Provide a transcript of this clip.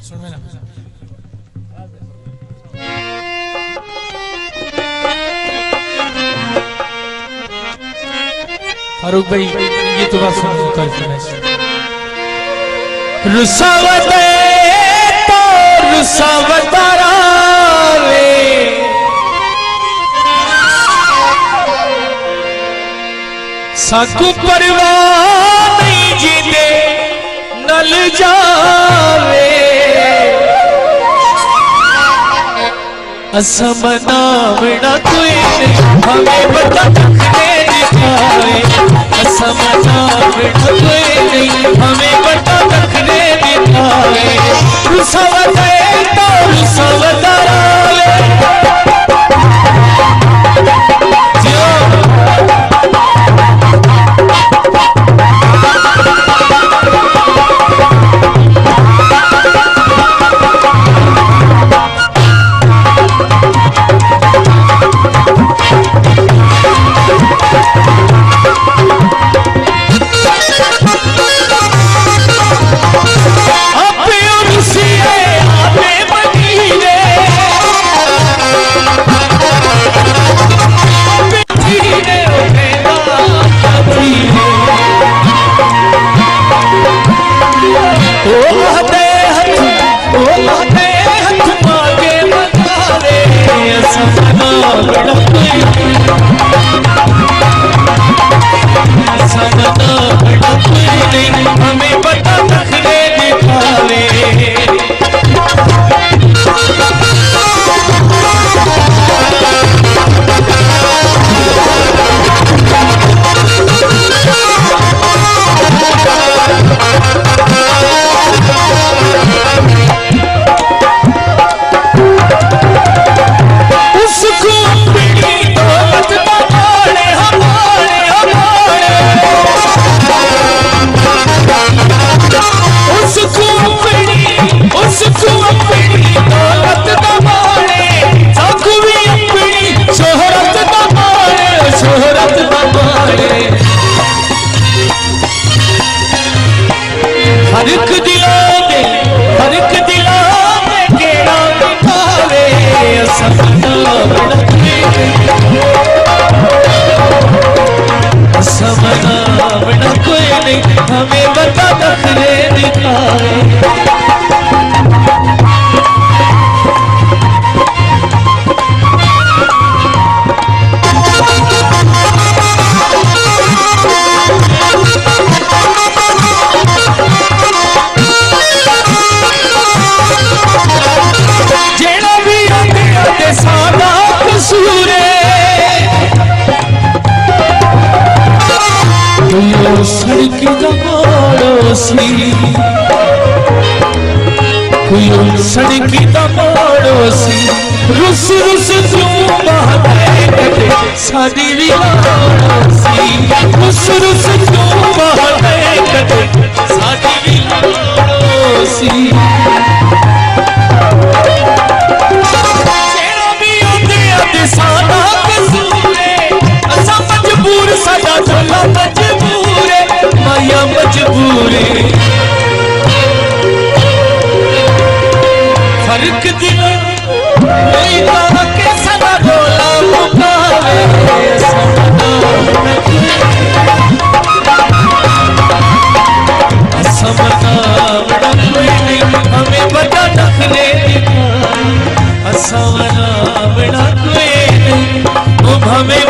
सुन में ना फारूक भाई ये तो बात सुन रुसावते तो रुसावतारा साकू परवाह नहीं जीते नल जावे असमनावना कोई हमें बता दिखाए असमनावना कोई नहीं हमें बता रखने दिखाए रुसावते तो रुसावतारा हमें बता रखने दिखावे हमें बता रखने दिखाए जेड़ा भी आते सादा कसूर सड़क दमाड़ोसी कोई सड़क दमाड़ोसी रुस रुस क्यों बहते साड़ी विलाड़ोसी रुस रुस क्यों बहते साड़ी विलाड़ोसी जेड़ा भी आते सादा कसूर असा मजबूर साडा झोला माया मजबूरे फर्क दिला कोई ना के सदा रोला मुकावे असमनावना कोई नहीं हमें बता रखने दिखाए असमनावना कोई नहीं हमें